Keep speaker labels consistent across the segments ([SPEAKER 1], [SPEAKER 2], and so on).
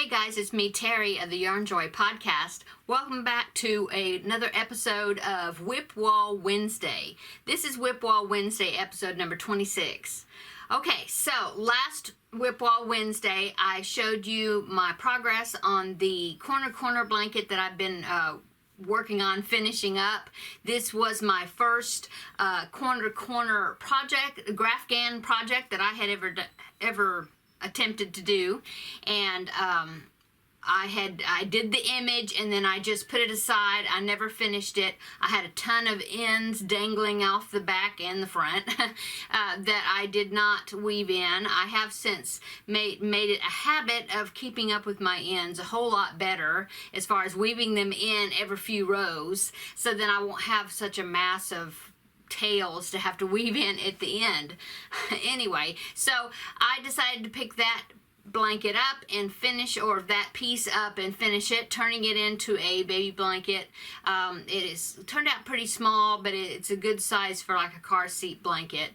[SPEAKER 1] Hey guys, it's me, Terry of the Yarnjoy podcast. Welcome back to another episode of WIP Wall Wednesday. This is WIP Wall Wednesday, episode number 26. Okay, so last WIP Wall Wednesday, I showed you my progress on the corner blanket that I've been working on finishing up. This was my first corner project, Grafgan project that I had ever attempted to do, and I did the image and then I just put it aside. I never finished it. I had a ton of ends dangling off the back and the front that I did not weave in. I have since made it a habit of keeping up with my ends a whole lot better as far as weaving them in every few rows, so then I won't have such a mass of tails to have to weave in at the end. Anyway, so I decided to pick that blanket up and finish, or that piece up and finish it, turning it into a baby blanket. It is turned out pretty small, but it's a good size for like a car seat blanket.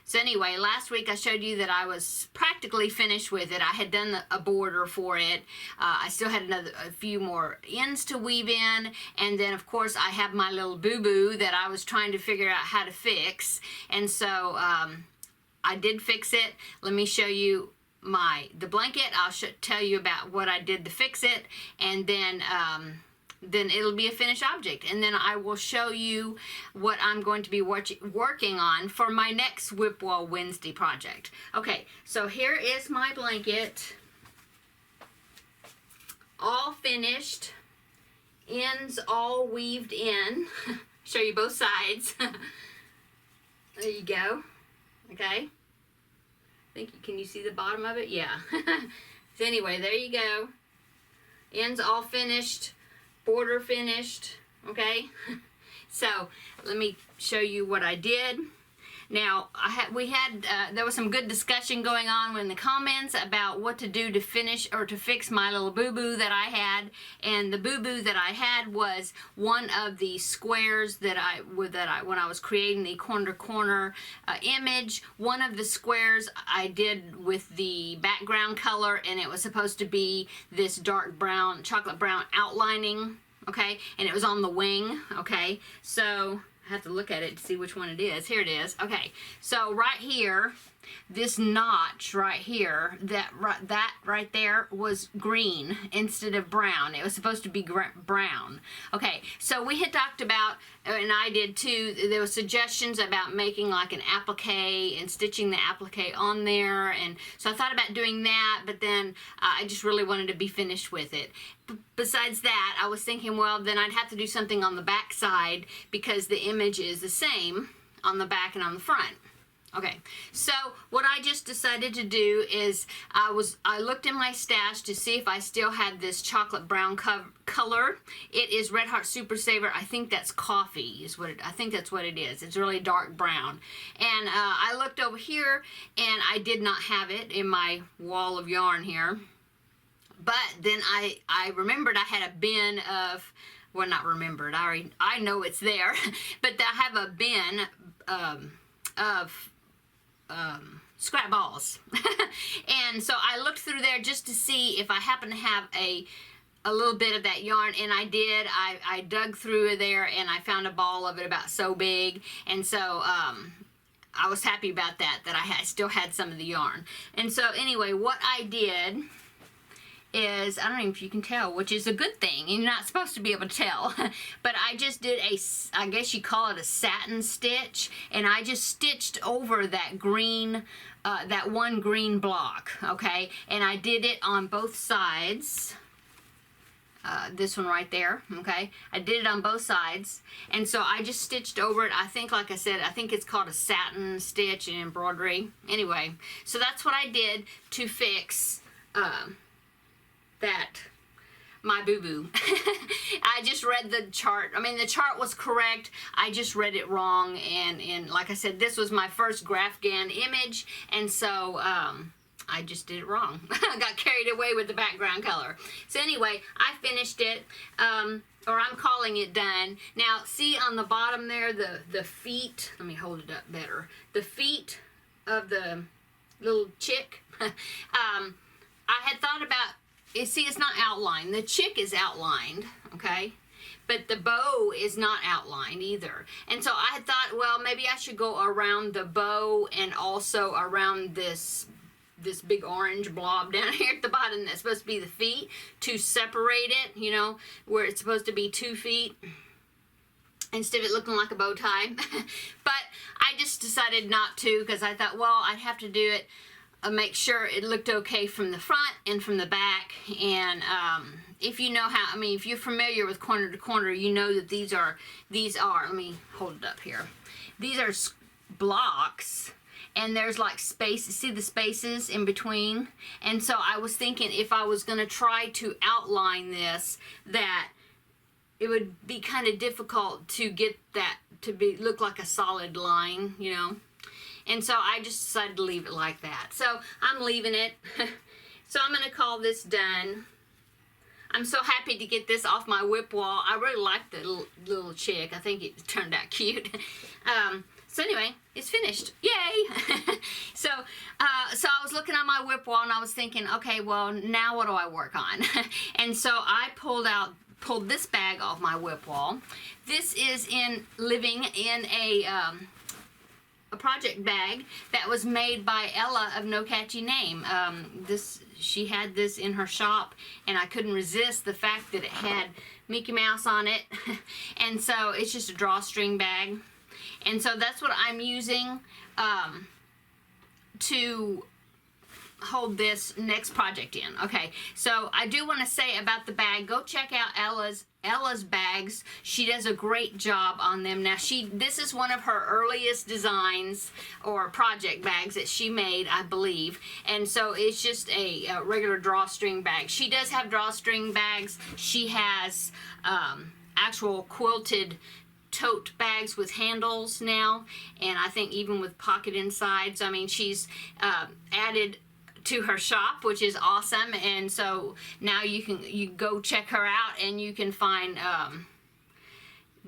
[SPEAKER 1] So anyway, last week I showed you that I was practically finished with it. I had done a border for it. I still had a few more ends to weave in, and then of course I have my little boo-boo that I was trying to figure out how to fix, and so I did fix it. Let me show you the blanket. I'll tell you about what I did to fix it, and then it'll be a finished object, and then I will show you what I'm going to be working on for my next WIP Wall Wednesday project. Okay, so here is my blanket, all finished, ends all weaved in. Show you both sides. There you go. Okay, can you see the bottom of it? Yeah. So anyway, there you go. Ends all finished, border finished. Okay. So let me show you what I did. Now, there was some good discussion going on in the comments about what to do to finish or to fix my little boo-boo that I had. And the boo-boo that I had was one of the squares that when I was creating the corner image. One of the squares I did with the background color, and it was supposed to be this dark brown, chocolate brown outlining. Okay, and it was on the wing. Okay, so I have to look at it to see which one it is. Here it is. Okay, so right here, this notch right here, that right there was green instead of brown. It was supposed to be brown. Okay, so we had talked about, and I did too, there were suggestions about making like an applique and stitching the applique on there, and so I thought about doing that, but then I just really wanted to be finished with it. Besides that, I was thinking, well, then I'd have to do something on the back side because the image is the same on the back and on the front. Okay, so what I just decided to do is I looked in my stash to see if I still had this chocolate brown color. It is Red Heart Super Saver. I think that's coffee is what I think that's what it is. It's really dark brown. And I looked over here and I did not have it in my wall of yarn here. But then I remembered I had a bin of, well, not remembered, I know it's there, but I have a bin of scrap balls. And so I looked through there just to see if I happen to have a little bit of that yarn, and I did. I dug through there and I found a ball of it about so big, and so I was happy about that I still had some of the yarn. And so anyway, what I did is, I don't know if you can tell, which is a good thing. You're not supposed to be able to tell. But I just did I guess you call it a satin stitch, and I just stitched over that green, that one green block, okay? And I did it on both sides. This one right there, okay? I did it on both sides, and so I just stitched over it. I think, like I said, I think it's called a satin stitch in embroidery. Anyway, so that's what I did to fix my boo-boo. I just read the chart. I mean, the chart was correct. I just read it wrong, and like I said, this was my first Grafgan image, and so I just did it wrong. I got carried away with the background color. So anyway, I finished it, or I'm calling it done. Now, see on the bottom there, the feet, let me hold it up better. The feet of the little chick, I had thought about see, it's not outlined. The chick is outlined, okay? But the bow is not outlined either. And so I thought, well, maybe I should go around the bow and also around this big orange blob down here at the bottom that's supposed to be the feet, to separate it, you know, where it's supposed to be 2 feet instead of it looking like a bow tie. But I just decided not to, because I thought, well, I'd have to do it, make sure it looked okay from the front and from the back. And if you know how, I mean, if you're familiar with corner to corner, you know that these are, let me hold it up here. These are blocks, and there's like space, see the spaces in between? And so I was thinking, if I was gonna try to outline this, that it would be kind of difficult to get that to look like a solid line, you know? And so I just decided to leave it like that. So I'm leaving it. So I'm gonna call this done. I'm so happy to get this off my WIP wall. I really like the little chick. I think it turned out cute. So anyway, it's finished. Yay! So I was looking on my WIP wall and I was thinking, okay, well, now what do I work on? And so I pulled this bag off my WIP wall. This is living in a project bag that was made by Ella of No Catchy Name. She had this in her shop, and I couldn't resist the fact that it had Mickey Mouse on it. And so it's just a drawstring bag. And so that's what I'm using to hold this next project in. Okay, so I do want to say about the bag, go check out Ella's bags. She does a great job on them. Now this is one of her earliest designs or project bags that she made, I believe. And so it's just a regular drawstring bag. She does have drawstring bags. She has actual quilted tote bags with handles now, and I think even with pocket insides. I mean, she's added to her shop, which is awesome. And so now you go check her out and you can find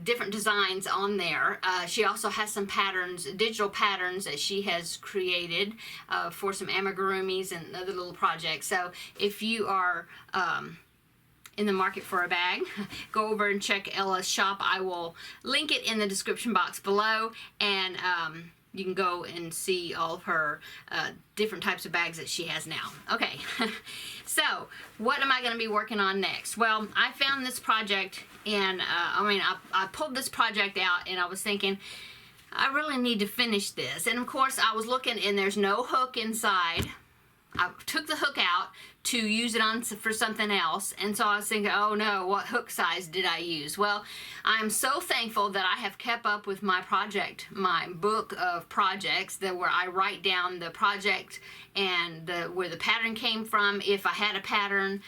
[SPEAKER 1] different designs on there. She also has some patterns, digital patterns that she has created for some amigurumis and other little projects. So if you are in the market for a bag, go over and check Ella's shop. I will link it in the description box below, and you can go and see all of her different types of bags that she has now. Okay, so what am I going to be working on next? Well, I found this project, and I pulled this project out, and I was thinking, I really need to finish this. And of course, I was looking, and there's no hook inside. I took the hook out to use it on for something else, and so I was thinking, oh no, what hook size did I use? Well, I'm so thankful that I have kept up with my book of projects, where I write down the project and where the pattern came from, if I had a pattern,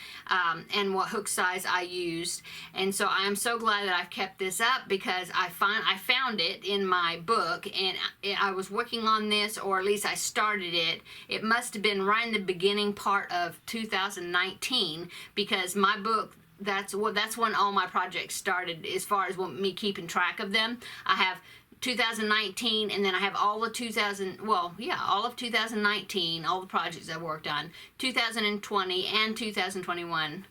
[SPEAKER 1] and what hook size I used. And so I'm so glad that I've kept this up, because I found it in my book, and I was working on this, or at least I started it. It must have been right in the beginning part of 2019, because my book, that's when all my projects started, as far as me keeping track of them. I have 2019, and then I have all of 2019, all the projects I worked on, 2020 and 2021.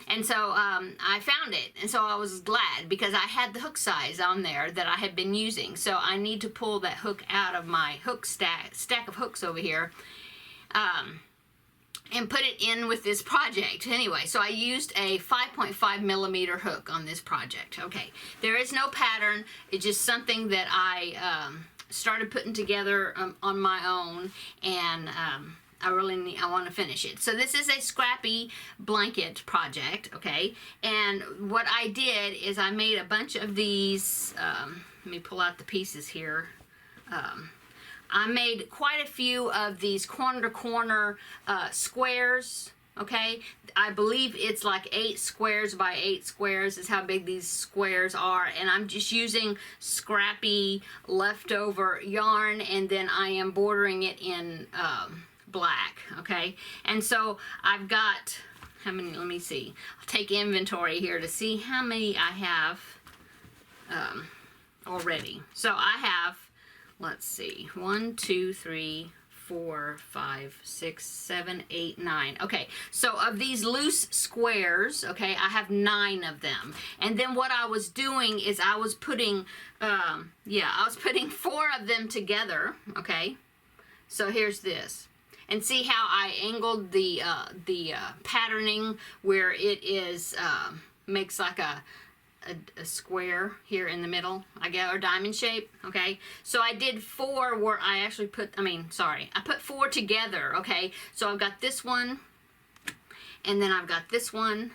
[SPEAKER 1] And so I found it, and so I was glad, because I had the hook size on there that I had been using. So I need to pull that hook out of my hook stack of hooks over here, and put it in with this project. Anyway, so I used a 5.5 millimeter hook on this project. Okay, there is no pattern. It's just something that I started putting together on my own, and I want to finish it. So this is a scrappy blanket project, okay? And what I did is I made a bunch of these, let me pull out the pieces here. I made quite a few of these corner-to-corner squares, okay? I believe it's like 8 squares by 8 squares is how big these squares are, and I'm just using scrappy leftover yarn, and then I am bordering it in black, okay? And so I've got, how many, let me see. I'll take inventory here to see how many I have already. So I have, let's see, 1, 2, 3, 4, 5, 6, 7, 8, 9. Okay, so of these loose squares, okay, I have 9 of them. And then what I was doing is I was putting, I was putting 4 of them together, okay? So here's this. And see how I angled the patterning where it is, makes like a square here in the middle, I guess, or diamond shape, okay? So I did 4 where I actually I put 4 together, okay? So I've got this one, and then I've got this one,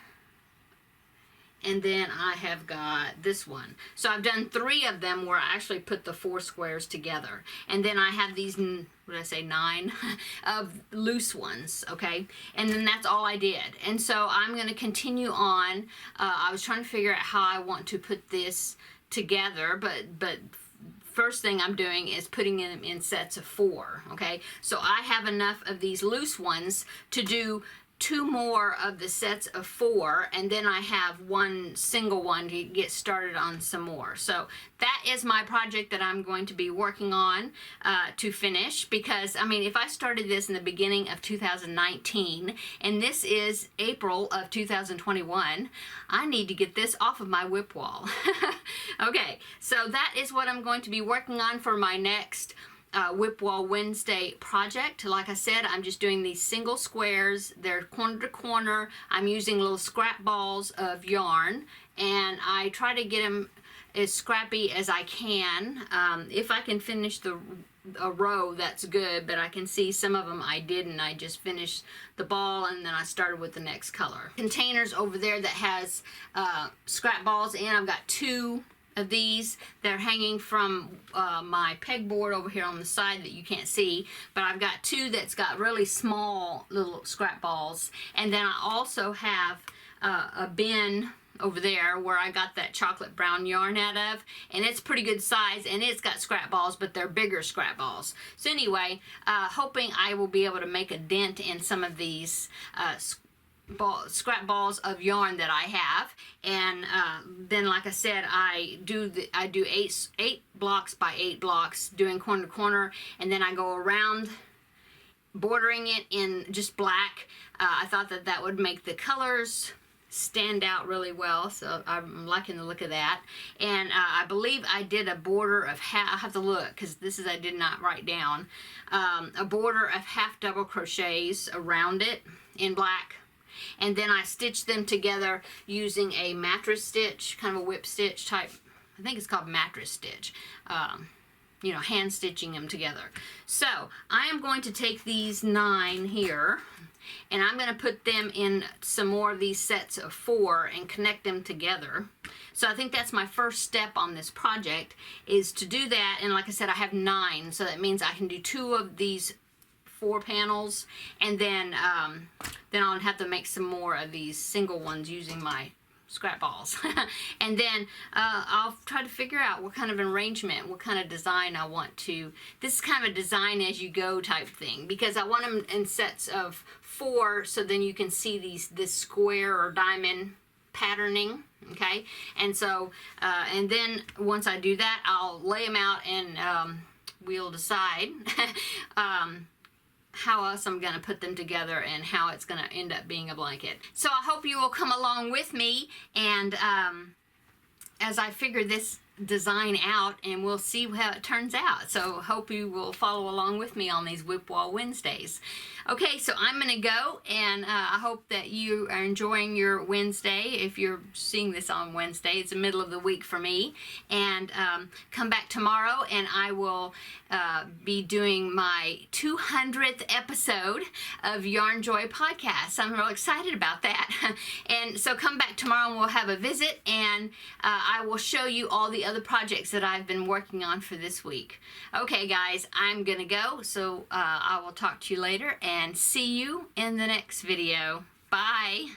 [SPEAKER 1] and then I have got this one. So I've done 3 of them where I actually put the 4 squares together. And then I have these, what did I say, 9 of loose ones, okay? And then that's all I did. And so I'm going to continue on. I was trying to figure out how I want to put this together, but first thing I'm doing is putting them in sets of 4, okay? So I have enough of these loose ones to do 2 more of the sets of 4, and then I have 1 single one to get started on some more. So that is my project that I'm going to be working on to finish, because I mean, if I started this in the beginning of 2019 and this is April of 2021, I need to get this off of my WIP wall. Okay, so that is what I'm going to be working on for my next WIP Wall Wednesday project. Like I said, I'm just doing these single squares. They're corner to corner. I'm using little scrap balls of yarn, and I try to get them as scrappy as I can. If I can finish a row, that's good, but I can see some of them I didn't. I just finished the ball and then I started with the next color. Containers over there that has scrap balls in. I've got 2 of these. They're hanging from my pegboard over here on the side that you can't see, but I've got 2 that's got really small little scrap balls, and then I also have a bin over there where I got that chocolate brown yarn out of, and it's pretty good size, and it's got scrap balls, but they're bigger scrap balls. So anyway, hoping I will be able to make a dent in some of these scrap balls of yarn that I have. And then, like I said, I do 8 blocks by 8 blocks, doing corner to corner, and then I go around bordering it in just black. I thought that would make the colors stand out really well, so I'm liking the look of that. And I believe I did a border of half. I have to look because I did not write down a border of half double crochets around it in black. And then I stitched them together using a mattress stitch, kind of a whip stitch type. I think it's called mattress stitch. You know, hand stitching them together. So I am going to take these 9 here, and I'm going to put them in some more of these sets of 4 and connect them together. So I think that's my first step on this project, is to do that. And like I said, I have 9, so that means I can do 2 of these 4 panels, and then I'll have to make some more of these single ones using my scrap balls. And then I'll try to figure out what kind of arrangement, what kind of design I want to. This is kind of a design as you go type thing, because I want them in sets of 4, so then you can see this square or diamond patterning. Okay, and so and then once I do that, I'll lay them out, and we'll decide how else I'm going to put them together and how it's going to end up being a blanket. So I hope you will come along with me, and as I figure this design out, and we'll see how it turns out. So hope you will follow along with me on these WIP Wall Wednesdays. Okay, so I'm going to go, and I hope that you are enjoying your Wednesday. If you're seeing this on Wednesday, it's the middle of the week for me. And come back tomorrow, and I will be doing my 200th episode of Yarnjoy podcast. I'm real excited about that. And so come back tomorrow, and we'll have a visit, and I will show you all the other projects that I've been working on for this week. Okay, guys, I'm going to go, so I will talk to you later, and see you in the next video. Bye.